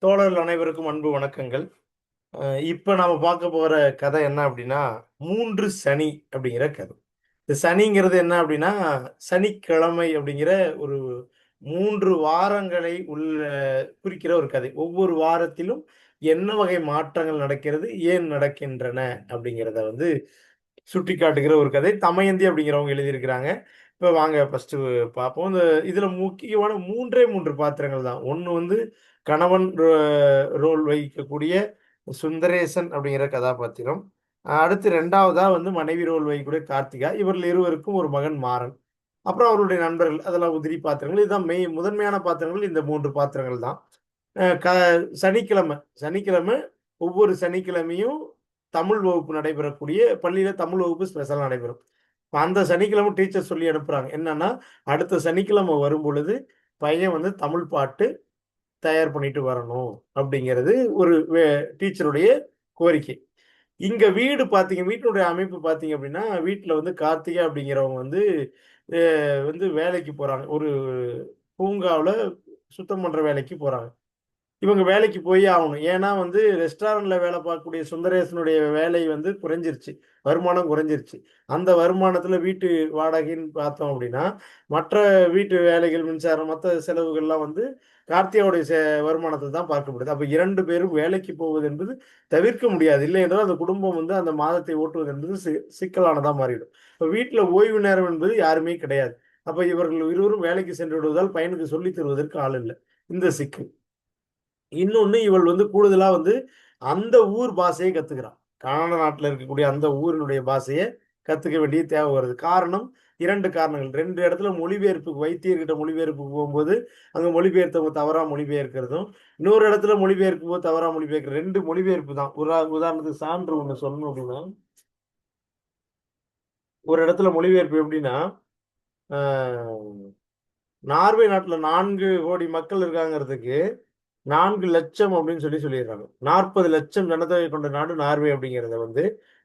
தோழர்கள் அனைவருக்கும் அன்பு வணக்கங்கள். அ இப்ப நாம பார்க்க போற கதை என்ன அப்படின்னா, 3 சனி அப்படிங்கிற கதை. இந்த சனிங்கிறது என்ன அப்படின்னா, சனிக்கிழமை அப்படிங்கிற ஒரு 3 வாரங்களை குறிக்கிற ஒரு கதை. ஒவ்வொரு வாரத்திலும் என்ன வகை மாற்றங்கள் நடக்கிறது, ஏன் நடக்கின்றன அப்படிங்கிறத சுட்டிக்காட்டுகிற ஒரு கதை. தமயந்தி அப்படிங்கிறவங்க எழுதியிருக்கிறாங்க. இப்ப வாங்க ஃபர்ஸ்ட்டு பார்ப்போம். இதுல முக்கியமான 3 பாத்திரங்கள் தான். ஒண்ணு கணவன் ரோல் வகிக்கக்கூடிய சுந்தரேசன் அப்படிங்கிற கதாபாத்திரம். அடுத்து 2வதா மனைவி ரோல் வகிக்கக்கூடிய கார்த்திகா. இவர்கள் இருவருக்கும் ஒரு மகன் மாறன். அப்புறம் அவருடைய நண்பர்கள். அதெல்லாம் உதிரி பாத்திரங்கள். இதுதான் முதன்மையான பாத்திரங்கள் இந்த 3 பாத்திரங்கள் தான். அ க சனிக்கிழமை சனிக்கிழமை ஒவ்வொரு சனிக்கிழமையும் தமிழ் வகுப்பு நடைபெறக்கூடிய பள்ளியில தமிழ் வகுப்பு ஸ்பெஷலா நடைபெறும். இப்ப அந்த சனிக்கிழமை டீச்சர் சொல்லி அனுப்புறாங்க. என்னன்னா, அடுத்த சனிக்கிழமை வரும்பொழுது பையன் தமிழ் பாட்டு தயார் பண்ணிட்டு வரணும் அப்படிங்கிறது ஒரு டீச்சருடைய கோரிக்கை. இங்க வீட்டினுடைய அமைப்பு பார்த்தீங்க அப்படின்னா, வீட்ல கார்த்திகா அப்படிங்கிறவங்க அ வேலைக்கு போறாங்க. ஒரு பூங்காவுல சுத்தம் பண்ற வேலைக்கு போறாங்க. இவங்க வேலைக்கு போயே ஆவணும். ஏன்னா ரெஸ்டாரண்ட்ல வேலை பார்க்கக்கூடிய சுந்தரேசனுடைய வேலை குறைஞ்சிருச்சு. வருமானம் குறைஞ்சிருச்சு. அந்த வருமானத்துல வீட்டு வாடகைன்னு பார்த்தோம் அப்படின்னா, மற்ற வீட்டு வேலைகள், மின்சாரம், மத்த செலவுகள்லாம் கார்த்திகாவுடைய வருமானத்துல தான் பார்க்கப்படுது. அப்ப 2 பேரும் வேலைக்கு போவது என்பது தவிர்க்க முடியாது. இல்லை என்றால் அந்த குடும்பம் அந்த மாதத்தை ஓட்டுவது என்பது சிக்கலானதா மாறிடும். இப்ப வீட்ல ஓய்வு நேரம் என்பது யாருமே கிடையாது. அப்ப இவர்கள் இருவரும் வேலைக்கு சென்று விடுவதால் பையனுக்கு சொல்லித் தருவதற்கு ஆள் இல்ல. இந்த சிக்கல். இன்னொன்னு இவள் கூடுதலா அந்த ஊர் பாஷைய கத்துக்கிறா. கனடா நாட்டுல இருக்கக்கூடிய அந்த ஊரினுடைய பாஷைய கத்துக்க வேண்டிய தேவை வருது. காரணம் 2 காரணங்கள். 2 இடத்துல மொழிபெயர்ப்புக்கு வைத்தியர்கிட்ட மொழிபெயர்ப்புக்கு போம்போது, அங்க மொழிபெயர்த்தவங்க தவறா மொழிபெயர்க்கிறதும், இன்னொரு இடத்துல மொழிபெயர்க்கும்போது தவறா மொழிபெயர்க்கிற 2 மொழிபெயர்ப்பு தான். உதாரணத்துக்கு சான்று ஒண்ணு சொல்லணும் அப்படின்னா, ஒரு இடத்துல மொழிபெயர்ப்பு எப்படின்னா, அ நார்வே நாட்டுல 4,00,00,000 மக்கள் இருக்காங்கிறதுக்கு 4,00,000 அப்படின்னு சொல்லிடுறாங்க. 40,00,000 ஜனத்தொகை கொண்ட நாடு நார்வே அப்படிங்கிறத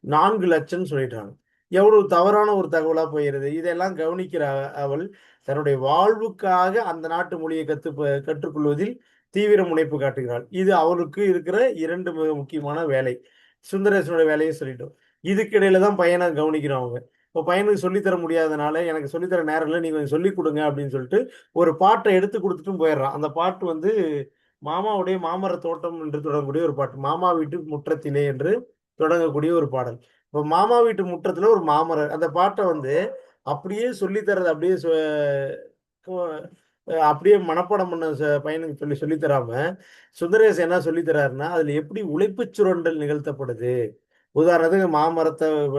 4,00,000 சொல்லிடுறாங்க. எவ்வளவு தவறான ஒரு தகவலா போயிருது. இதெல்லாம் கவனிக்கிற அவள் தன்னுடைய வாழ்வுக்காக அந்த நாட்டு மொழியை கற்றுக்கொள்வதில் தீவிர முனைப்பு காட்டுகிறாள். இது அவளுக்கு இருக்கிற 2 மிக முக்கியமான வேலை. சுந்தரேசனுடைய வேலையும் சொல்லிட்டோம். இதுக்கு இடையில தான் பையன கவனிக்கிறோம் அவங்க. இப்போ பையனுக்கு சொல்லி தர முடியாதனால, எனக்கு சொல்லி தர நேரம் இல்ல. நீங்க கொஞ்சம் சொல்லிக் குடுங்க அப்படின்னு சொல்லிட்டு, ஒரு பாட்ட எடுத்து குடுத்துட்டும் போயிடுறான். அந்த பாட்டு மாமாவுடைய மாமரத் தோட்டம் என்று தொடங்கக்கூடிய ஒரு பாட்டு. மாமா வீட்டு முற்றத்திலே என்று தொடங்கக்கூடிய ஒரு பாடல். இப்போ மாமா வீட்டு முற்றத்தில ஒரு மாமரம். அந்த பாட்ட அப்படியே சொல்லி தர்றது அப்படியே கொ அப்படியே மனப்பாடம் பண்ண பையனுக்கு சொல்லி தராம, சுந்தரேசன் என்ன சொல்லி தராருன்னா, அதில எப்படி உழைப்புச் சுரண்டல் நிகழ்த்தப்படுது. உதாரணத்துக்கு மாமரத்த வ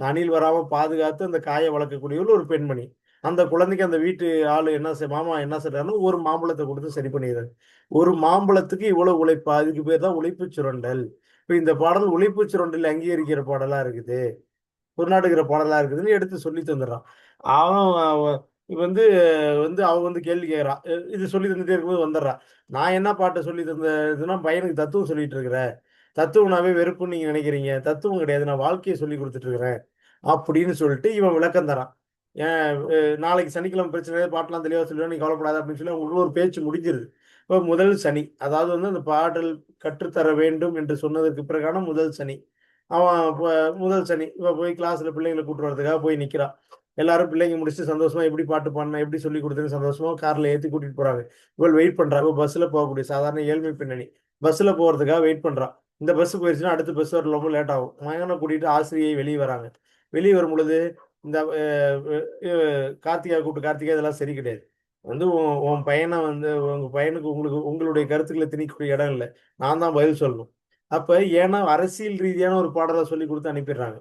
அணில் வராம பாதுகாத்து அந்த காய வளர்க்கக்கூடியவள் ஒரு பெண்மணி. அந்த குழந்தைக்கு அந்த வீட்டு ஆளு மாமா என்ன செய்றாருன்னா, ஒரு மாம்பழத்த குடுத்து சரி பண்ணிறாரு. ஒரு மாம்பழத்துக்கு இவ்வளவு உழைப்பா? இதுக்கு பேர் தான் உழைப்புச் சுரண்டல். இப்ப இந்த பாடல் உழைப்புச் சுரண்டலை அங்கீகரிக்கிற பாடலா இருக்குது. கொண்டாடுகிற பாடலா இருக்குதுன்னு எடுத்து சொல்லி தந்துடுறான். அவன் அவ வந்து வந்து அவ கேள்வி கேட்கிறா. இது சொல்லி தந்துட்டே இருக்கும்போது வந்துடுறா. நான் என்ன பாட்ட சொல்லி தந்ததுன்னா, பையனுக்கு தத்துவம் சொல்லிட்டு இருக்கிறேன். தத்துவம்னாவே வெறுப்புன்னு நீங்க நினைக்கிறீங்க. தத்துவம் கிடையாது. நான் வாழ்க்கைய சொல்லிக் குடுத்துட்டு இருக்கிறேன். அப்படின்னு சொல்லிட்டு இவன் விளக்கம் தரான். ஏன் நாளைக்கு சனிக்கிழமை பிரச்சனை பாட்டெல்லாம் தெளிவா சொல்லுவேன். நீ கவலைப்படாத அப்படின்னு சொல்லி அவங்களுக்குள்ள ஒரு பேச்சு முடிஞ்சிருது. இப்ப முதல் சனி. அதாவது அந்த பாடல் கற்றுத்தர வேண்டும் என்று சொன்னதற்கு பிறகான முதல் சனி. அவன் முதல் சனி. இவ போய் கிளாஸ்ல பிள்ளைங்கள கூட்டு வரதுக்காக போய் நிக்கிறா. எல்லாரும் பிள்ளைங்க முடிச்சுட்டு சந்தோஷமா எப்படி பாட்டு பாடுனேன், எப்படி சொல்லிக் குடுத்தேன்னு சந்தோஷமா கார்ல ஏத்தி கூட்டிட்டு போறாங்க. இவள் வெயிட் பண்றா. இவ பஸ்ல போகக்கூடிய சாதாரண ஏழ்மை பின்னணி. பஸ்ல போறதுக்காக வெயிட் பண்றா. இந்த பஸ் போயிருச்சுன்னா, அடுத்த பஸ் வர ரொம்ப லேட் ஆகும். மகன கூட்டிட்டு ஆசிரியை வெளிய வராங்க. வெளிய வரும்பொழுது, இந்த அ அ கார்த்திகா கூப்பிட்டு, "கார்த்திகா இதெல்லாம் சரி கிடையாது. உன் உன் பையன உங்க பையனுக்கு உங்களுடைய கருத்துக்கள திணிக்கக்கூடிய இடம் இல்ல. நான் தான் பதில் சொல்லணும்." அப்ப ஏன்னா அரசியல் ரீதியான ஒரு பாடல சொல்லிக் குடுத்து அனுப்பிடுறாங்க.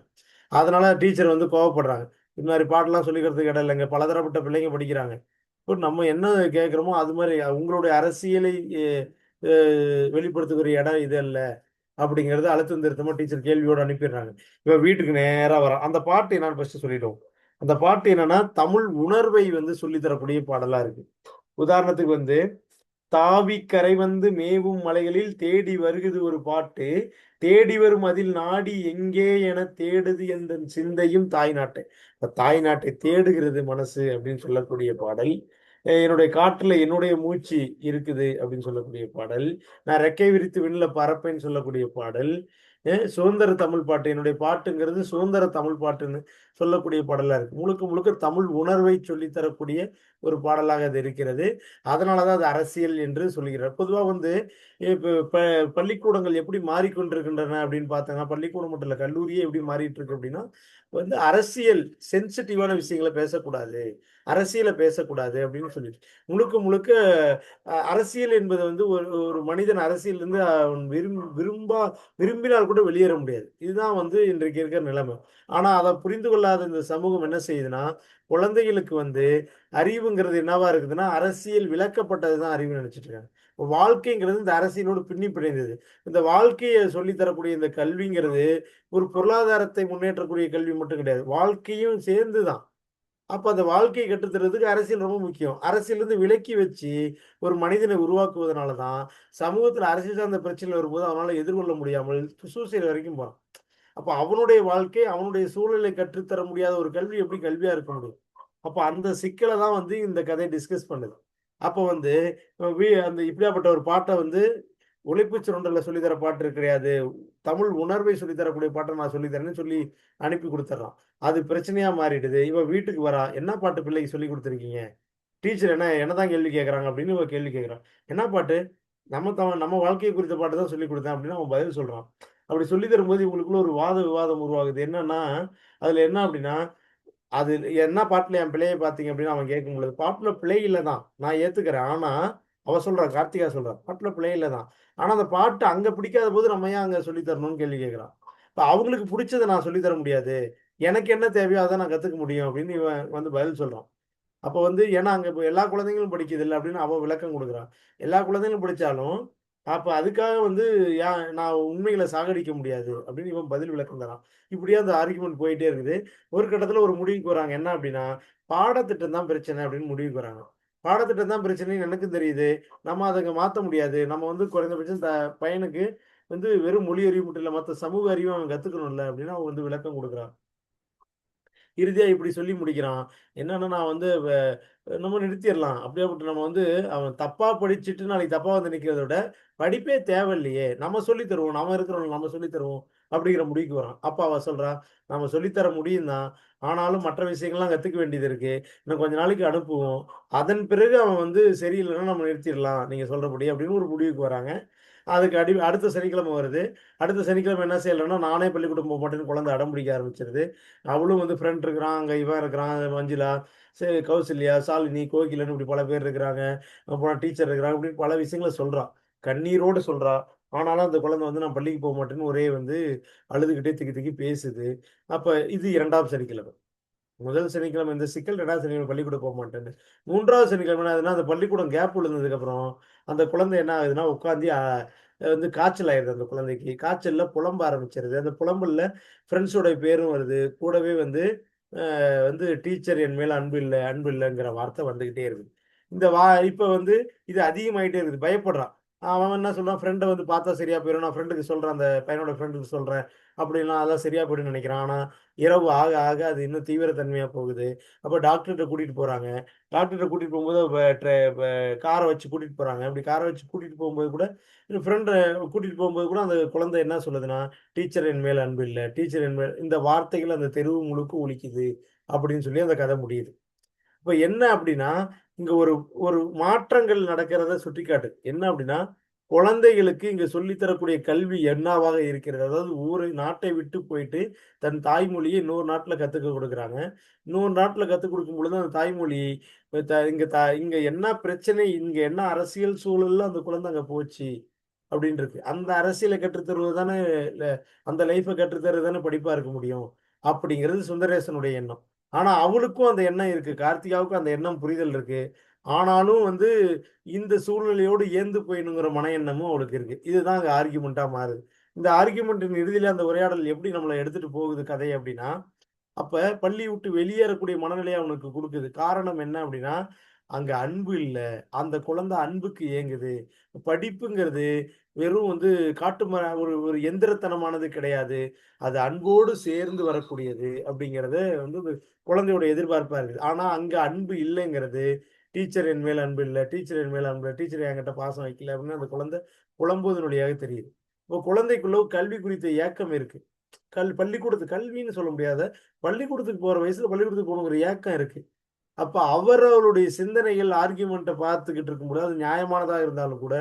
அதனால டீச்சர் கோவப்படுறாங்க. "இது மாரி பாட்டெல்லாம் சொல்லிக்கிறதுக்கு இடம் இல்லங்க. பலதரப்பட்ட பிள்ளைங்க படிக்கிறாங்க. இப்போ நம்ம என்ன கேட்கிறோமோ, அது மாரி உங்களுடைய அரசியலை எ அ வெளிப்படுத்தக்கூடிய இடம் இது அல்ல." அப்படிங்கிறது அழுத்தம் திருத்தமா டீச்சர் கேள்வியோட அனுப்பிடுறாங்க. இவன் வீட்டுக்கு நேரா வரான். அந்த பாட்டு என்னன்னு ஃபர்ஸ்ட்டு சொல்லிடுவோம். அந்த பாட்டு என்னன்னா, தமிழ் உணர்வை சொல்லி தரக்கூடிய பாடலா இருக்கு. உதாரணத்துக்கு "தாவிக் கரை வந்து மேவும் மலைகளில் தேடி வருகுது ஒரு பாட்டு. தேடி வரும் அதில் நாடி எங்கே எனத் தேடுது எந்தன் சிந்தையும் தாய்நாட்டை." இப்ப தாய்நாட்டை தேடுகிறது மனசு அப்படின்னு சொல்லக்கூடிய பாடல். என்னுடைய காற்றுல என்னுடைய மூச்சு இருக்குது அப்படின்னு சொல்லக்கூடிய பாடல். நான் ரெக்கை விரித்து விண்ணில பறப்பேன்னு சொல்லக்கூடிய பாடல். சுதந்திர தமிழ் பாட்டு. என்னுடைய பாட்டுங்கிறது சுதந்திர தமிழ் பாட்டுன்னு சொல்லக்கூடிய பாடலா இருக்கு. முழுக்க முழுக்க தமிழ் உணர்வை சொல்லித் தரக்கூடிய ஒரு பாடலாக அது இருக்கிறது. அதனால தான் அது அரசியல் என்று சொல்கிறார். பொதுவா வந்து இப்ப பள்ளிக்கூடங்கள் எப்படி மாறிக்கொண்டிருக்கின்றன அப்படின்னு பார்த்தோம்னா, பள்ளிக்கூடம் மட்டும் இல்ல, கல்லூரியே எப்படி மாறிட்டு இருக்கு அப்படின்னா, வந்து அரசியல் சென்சிட்டிவான விஷயங்கள பேசக்கூடாது. அரசியல பேசக்கூடாது அப்படின்னு சொல்லிட்டு. முழுக்க முழுக்க அரசியல் என்பது வந்து ஒரு ஒரு மனிதன் அரசியலிருந்து அவன் விரும்பினால் கூட வெளியேற முடியாது. இதுதான் வந்து இன்றைக்கு இருக்கிற நிலைமை. ஆனா அத புரிந்து கொள்ளாத இந்த சமூகம் என்ன செய்யுதுன்னா, குழந்தைகளுக்கு வந்து அறிவுங்கிறது என்னவா இருக்குதுன்னா, அரசியல் விலக்கப்பட்டது தான் அறிவுன்னு நெனச்சுட்டு இருக்காங்க. வாழ்க்கைங்கிறது இந்த அரசியலோடு பின்னி பிணைந்தது. இந்த வாழ்க்கைய சொல்லி தரக்கூடிய இந்த கல்விங்கிறது, ஒரு பொருளாதாரத்தை முன்னேற்றக்கூடிய கல்வி மட்டும் கிடையாது. வாழ்க்கையும் சேர்ந்து தான். அப்ப அந்த வாழ்க்கைய கற்றுத் தர்றதுக்கு அரசியல் ரொம்ப முக்கியம். அரசியலிருந்து விலக்கி வச்சு, ஒரு மனிதனை உருவாக்குவதனால தான், சமூகத்தில அரசியல் சார்ந்த பிரச்சனைகள் வரும்போது அவனால எதிர்கொள்ள முடியாமல் சூசைட் வரைக்கும் போறான். அப்ப அவனுடைய வாழ்க்கை, அவனுடைய சூழலை கற்றுத் தர முடியாத ஒரு கல்வி எப்படி கல்வியா இருக்க முடியும்? அப்ப அந்த சிக்கல தான் வந்து இந்த கதை டிஸ்கஸ் பண்ணுது. அப்ப வந்து அந்த இப்படியாப்பட்ட ஒரு பாட்ட வந்து உழைப்புச் சுரண்டல்ல சொல்லி தர பாட்டு கிடையாது. தமிழ் உணர்வை சொல்லி தரக்கூடிய பாட்ட நான் சொல்லி தரேன்னு சொல்லி அனுப்பி குடுத்துர்றான். அது பிரச்சனையா மாறிடுது. இவ வீட்டுக்கு வரா. "என்ன பாட்டு பிள்ளைக்கு சொல்லிக் குடுத்துருக்கீங்க?" டீச்சர் என்னதான் கேள்வி கேட்கறாங்க அப்படின்னு இவ கேள்வி கேட்கிறா. "என்ன பாட்டு?" நம்ம வாழ்க்கை குறித்த பாட்டு தான் சொல்லிக் குடுத்தேன் அப்படின்னு அவன் பதில் சொல்றான். அப்படி சொல்லி தரும்போது இவங்களுக்குள்ள ஒரு வாத விவாதம் உருவாகுது. என்னன்னா, அதுல என்ன அப்படின்னா, அது என்ன பாட்டுல என் பிழைய பார்த்தீங்க அப்படின்னு அவன் கேட்கும்பொழுது, பாட்டுல பிழை இல்ல தான். நான் ஏத்துக்கிறேன். ஆனா, அவ சொல்றா, கார்த்திகா சொல்றா, பாட்டுல பிழை இல்ல தான். ஆனா, அந்த பாட்டு அங்க பிடிக்காத போது நம்ம ஏன் அங்க சொல்லி தரணும்னு கேள்வி கேட்கிறான். இப்ப அவங்களுக்கு புடிச்சத நான் சொல்லி தர முடியாது. எனக்கு என்ன தேவையோ அத நான் கத்துக்க முடியும் அப்படின்னு இவன் வந்து பதில் சொல்றான். அப்ப வந்து ஏன்னா அங்க இப்ப எல்லா குழந்தைகளும் படிக்குதுல்ல அப்படின்னு அவ விளக்கம் குடுக்குறா. எல்லா குழந்தைகளும் படிச்சாலும், அப்ப அதுக்காக வந்து நான் உண்மைகள சாகடிக்க முடியாது அப்படின்னு இவன் பதில் விளக்கம் தரான். இப்படியே அந்த ஆர்கியுமென்ட் போயிட்டே இருக்குது. ஒரு கட்டத்துல ஒரு முடிவுக்கு வராங்க. என்ன அப்படின்னா, பாடத்திட்டம் தான் பிரச்சனை அப்படின்னு முடிவுக்கு வராங்க. பாடத்திட்டம் தான் பிரச்சனைன்னு எனக்கும் தெரியுது. நம்ம அத அங்க மாத்த முடியாது. நம்ம வந்து குறைந்தபட்சம் பையனுக்கு வந்து வெறும் மொழி அறிவு மட்டும் இல்ல, மத்த சமூக அறிவும் அவன் கத்துக்கணும்ல அப்படின்னு அவன் வந்து விளக்கம் குடுக்குறான். இறுதியா இப்படி சொல்லி முடிக்கிறான். என்னன்னா, நான் வந்து நம்ம நிறுத்திறலாம். அப்படியாப்பட்ட நம்ம வந்து அவன் தப்பா படிச்சுட்டு நாளைக்கு தப்பா வந்து நிக்கிறத விட, படிப்பே தேவையில்லையே! நம்ம சொல்லி தருவோம். நாம இருக்கிறோம் நம்ம சொல்லி தருவோம். அப்படிங்கிற முடிவுக்கு வரான். அப்ப அவ சொல்றா, "நம்ம சொல்லி தர முடியும் தான். ஆனாலும் மற்ற விஷயங்கள்லாம் கத்துக்க வேண்டியது இருக்கு. இன்னும் கொஞ்ச நாளைக்கு அனுப்புவோம். அதன் பிறகு அவன் வந்து சரியில்லன்னா நம்ம நிறுத்திறலாம். நீங்க சொல்றபடி" அப்படின்னு ஒரு முடிவுக்கு வராங்க. அதுக்கு அடுத்த சனிக்கிழமை வருது. அடுத்த சனிக்கிழமை என்ன செய்யலான்னா, நானே பள்ளிக்கூடம் போமாட்டேன்னு குழந்தை அடம் பிடிக்க ஆரம்பிச்சுருது. அவளும் வந்து ஃப்ரெண்ட் இருக்கிறான், அங்க இவன் இருக்கிறான், மஞ்சுளா, கௌசல்யா, ஷாலினி, கோகிலன்னு இப்படி பல பேர் இருக்கிறாங்க. அப்புறம் டீச்சர் இருக்கிறாங்க. இப்படின்னு பல விஷயங்கள சொல்றா. கண்ணீரோட சொல்றா. ஆனாலும் அந்த குழந்தை வந்து நான் பள்ளிக்கு போமாட்டேன்னு ஒரே வந்து அழுதுகிட்டே திக்கி திக்கி பேசுது. அப்ப இது 2ஆம் சனிக்கிழமை. முதல் சனிக்கிழமை இந்த சிக்கல், 2வது சனிக்கிழமை பள்ளிக்கூடம் போமாட்டேன்னு. 3வது சனிக்கிழமை என்ன ஆகுதுன்னா, அந்த பள்ளிக்கூடம் கேப் விழுந்ததுக்கப்புறம், அந்த குழந்தை என்ன ஆகுதுன்னா, உட்காந்து வந்து காய்ச்சல் ஆயிருது அந்த குழந்தைக்கு. காய்ச்சல்ல புலம்ப ஆரம்பிச்சுருது. அந்த புலம்பல்ல ஃப்ரெண்ட்ஸோட பேரும் வருது. கூடவே வந்து வந்து டீச்சர் என் மேல அன்பு இல்ல, அன்பு இல்லங்கிற வார்த்தை வந்துகிட்டே இருக்குது. இந்த இப்ப வந்து இது அதிகமாயிட்டே இருக்குது. பயப்படுறான். அவன் என்ன சொல்றான், ஃப்ரெண்ட வந்து பார்த்தா சரியா போயிரும். நான் ஃப்ரெண்டுக்கு சொல்றேன். அந்த பையனோட ஃப்ரெண்டுக்கு சொல்றேன். அப்படின்லாம் அதெல்லாம் சரியா போயிடும்னு நெனைக்கிறான். ஆனா, இரவு ஆக ஆக அது இன்னும் தீவிரத்தன்மையா போகுது. அப்ப டாக்டர்ட்ட கூட்டிட்டு போறாங்க. டாக்டர்ட்ட கூட்டிட்டு போம்போது வ ட்ர வ கார வச்சு கூட்டிட்டு போறாங்க. அப்படி கார வச்சு கூட்டிட்டு போம்போது கூட, ஃப்ரெண்ட கூட்டிட்டு போம்போது கூட அந்த குழந்தை என்ன சொல்லுதுன்னா, "டீச்சர் என் மேல் அன்பு இல்ல. டீச்சர் என் மேல்" இந்த வார்த்தைகள் அந்த தெருவு முழுக்க ஒலிக்குது. அப்படின்னு சொல்லி அந்த கதை முடியுது. இப்ப என்ன அப்டின்னா, இங்க ஒரு ஒரு மாற்றங்கள் நடக்கிறத சுட்டிக்காட்டுது. என்ன அப்டின்னா, குழந்தைகளுக்கு இங்க சொல்லி தரக்கூடிய கல்வி என்னவாக இருக்கிறது? அதாவது நாட்டை விட்டு போயிட்டு, தன் தாய்மொழிய இன்னொரு நாட்ல கத்துக்க குடுக்குறாங்க. இன்னொரு நாட்ல கத்துக் குடுக்கும் பொழுது, அந்த தாய்மொழி இங்க என்ன பிரச்சனை? இங்க என்ன அரசியல் சூழல்ல அந்த குழந்தை அங்க போச்சு? அப்டின்ருக்கு. அந்த அரசியல கற்றுத் தருவது தானே ல அந்த லைஃப்ப கற்றுத் தருவது தானே படிப்பா இருக்க முடியும். அப்டிங்கிறது சுந்தரேசனுடைய எண்ணம். ஆனா, அவளுக்கும் அந்த எண்ணம் இருக்கு. கார்த்திகாவுக்கும் அந்த எண்ணம் புரிதல் இருக்கு. ஆனாலும் வந்து இந்த சூழ்நிலையோடு ஏந்து போயணுங்கிற மன எண்ணமும் அவளுக்கு இருக்கு. இதுதான் அங்க ஆர்கியுமென்ட்டா மாறுது. இந்த ஆர்கியுமென்ட்டின் இறுதியில அந்த உரையாடல் எப்படி நம்மள எடுத்துட்டு போகுது கதை அப்படின்னா, அப்ப பள்ளி விட்டு வெளியேறக்கூடிய மனநிலைய அவனுக்கு குடுக்குது. காரணம் என்ன அப்படின்னா, அங்க அன்பு இல்ல. அந்த குழந்தை அன்புக்கு ஏங்குது. படிப்புங்கிறது வெறும் வந்து ஒரு ஒரு எந்திரத்தனமானது கிடையாது. அது அன்போடு சேர்ந்து வரக்கூடியது அப்படிங்கிறத வந்து குழந்தையோட எதிர்பார்ப்பா இருக்குது. ஆனா, அங்க அன்பு இல்லைங்கிறது டீச்சர் என் மேல் அன்பு இல்லை, டீச்சர் என் மேல் அன்பு இல்லை, டீச்சர் என்கிட்ட பாசம் வைக்கல அப்படின்னு அந்த குழந்தை புலம்புவதன் வழியாக தெரியுது. இப்போ குழந்தைக்குள்ள கல்வி குறித்த ஏக்கம் இருக்கு. பள்ளிக்கூடத்து கல்வின்னு சொல்ல முடியாத, பள்ளிக்கூடத்துக்கு போற வயசுல பள்ளிக்கூடத்துக்கு போகணுங்கிற ஏக்கம் இருக்கு. அப்ப அவர்களுடைய சிந்தனைகள் ஆர்கியூமெண்ட்டை பார்த்துக்கிட்டு இருக்கும்போது அது நியாயமானதா இருந்தாலும் கூட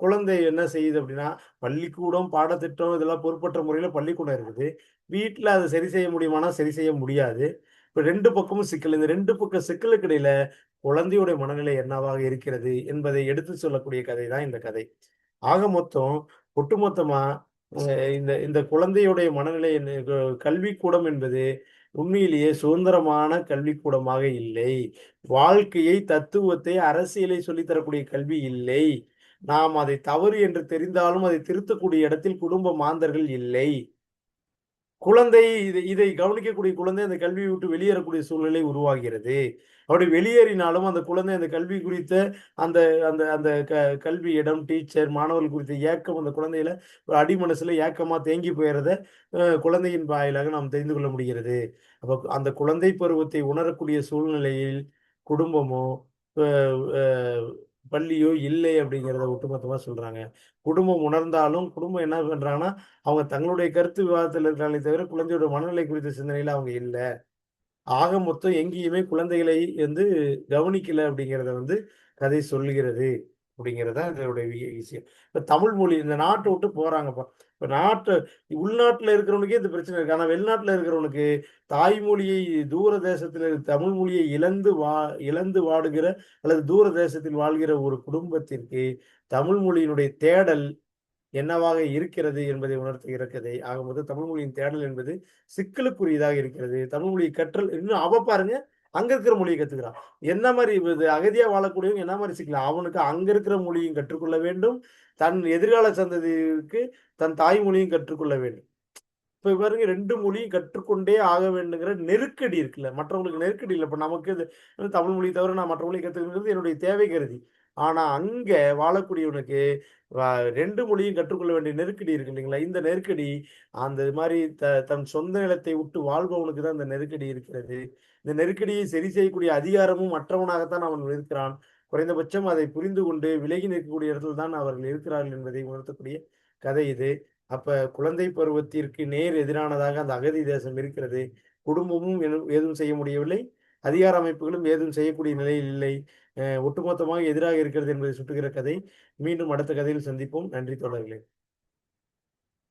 குழந்தை என்ன செய்யுது அப்படின்னா, பள்ளிக்கூடம், பாடத்திட்டம் இதெல்லாம் பொறுப்பற்ற முறையில பள்ளிக்கூடம் இருக்குது. வீட்ல அத சரி செய்ய முடியுமானா, சரி செய்ய முடியாது. இப்ப 2 பக்கமும் சிக்கல். இந்த 2 பக்க சிக்கலுக்கு இடையில குழந்தையுடைய மனநிலை என்னவாக இருக்கிறது என்பதை எடுத்து சொல்லக்கூடிய கதை தான் இந்த கதை. ஆக மொத்தம் ஒட்டுமொத்தமா அ இந்த இந்த குழந்தையுடைய மனநிலை கல்விக்கூடம் என்பது உண்மையிலேயே சுதந்திரமான கல்விக்கூடமாக இல்லை. வாழ்க்கையை, தத்துவத்தை, அரசியலை சொல்லித் தரக்கூடிய கல்வி இல்லை. நாம் அதை தவறு என்று தெரிந்தாலும் அதை திருத்தக்கூடிய இடத்தில் குடும்ப மாந்தர்கள் இல்லை. குழந்தை இதை கவனிக்கக்கூடிய குழந்தை அந்த கல்வியை விட்டு வெளியேறக்கூடிய சூழ்நிலை உருவாகிறது. அப்படி வெளியேறினாலும் அந்த குழந்தை அந்த கல்வி குறித்த அந்த அந்த அந்த கல்வியிடம், டீச்சர், மாணவர்கள் குறித்த ஏக்கம் அந்த குழந்தையில ஒரு அடிமனசுல ஏக்கமா தேங்கி போயிறத குழந்தையின் வாயிலாக நாம் தெரிந்து கொள்ள முடிகிறது. அப்ப அந்த குழந்தை பருவத்தை உணரக்கூடிய சூழ்நிலையில் குடும்பமோ, அ அ பள்ளியோ இல்லை அப்படிங்கிறத ஒட்டுமொத்தமா சொல்றாங்க. குடும்பம் உணர்ந்தாலும் குடும்பம் என்ன பண்றாங்கன்னா, அவங்க தங்களுடைய கருத்து விவாதத்துல இருக்காங்களே தவிர, குழந்தையோட மனநிலை குறித்த சிந்தனையில அவங்க இல்ல. ஆக மொத்தம் எங்கேயுமே குழந்தைகளை கவனிக்கல அப்படிங்கிறத கதை சொல்லுகிறது. அப்படிங்கிறது தான் இதனுடைய விஷயம். இப்ப தமிழ் மொழி இந்த நாட்ட விட்டு போறாங்கப்பா. இப்ப உள்நாட்டுல இருக்கிறவனுக்கே இந்த பிரச்சனை இருக்கு. ஆனா வெளிநாட்டுல இருக்கிறவனுக்கு தாய்மொழியை தூர தேசத்துல தமிழ் மொழியை இழந்து வாடுகிற அல்லது தூர தேசத்தில் வாழ்கிற ஒரு குடும்பத்திற்கு தமிழ் மொழியினுடைய தேடல் என்னவாக இருக்கிறது என்பதை உணர்த்துகிற கதை. ஆக மொத்தம் தமிழ் மொழியின் தேடல் என்பது சிக்கலுக்குரியதாக இருக்கிறது. தமிழ் மொழி கற்றல் இன்னும் பாருங்க, அங்க இருக்கிற மொழிய கத்துக்கிறான். என்ன மாரி இது அகதியா வாழக்கூடியவங்க என்ன மாரி சிக்கல்? அவனுக்கு அங்க இருக்கிற மொழியும் கற்றுக்கொள்ள வேண்டும். தன் எதிர்கால சந்ததிக்கு தன் தாய்மொழியும் கற்றுக்கொள்ள வேண்டும். இப்ப பாருங்க 2 மொழியும் கற்றுக்கொண்டே ஆக வேண்டுங்கிற நெருக்கடி இருக்குல்ல. மற்றவங்களுக்கு நெருக்கடி இல்ல. இப்ப நமக்கு இது தமிழ் மொழி தவிர நான் மற்ற மொழி கத்துக்கணுங்கிறது என்னுடைய தேவை கருதி. ஆனா அங்க வாழக்கூடியவனுக்கு வ 2 மொழியும் கற்றுக்கொள்ள வேண்டிய நெருக்கடி இருக்கு இல்லைங்களா? இந்த நெருக்கடி அந்த மாரி தன் சொந்த நிலத்தை விட்டு வாழ்பவனுக்கு தான் இந்த நெருக்கடி இருக்கிறது. இந்த நெருக்கடியை சரி செய்யக்கூடிய அதிகாரமும் மற்றவனாகத்தான் அவன் இருக்கிறான். குறைந்தபட்சம் அதை புரிந்து கொண்டு விலகி நிற்கக்கூடிய இடத்தில் தான் அவர்கள் இருக்கிறார்கள் என்பதை உணர்த்தக்கூடிய கதை இது. அப்ப குழந்தை பருவத்திற்கு நேர் எதிரானதாக அந்த அகதி தேசம் இருக்கிறது. குடும்பமும் ஏதும் செய்ய முடியவில்லை. அதிகார அமைப்புகளும் ஏதும் செய்யக்கூடிய நிலையில் இல்லை. ஒட்டுமொத்தமாக எதிராக இருக்கிறது என்பதை சுட்டுகிற கதை. மீண்டும் அடுத்த கதையில் சந்திப்போம். நன்றி தோழர்களே.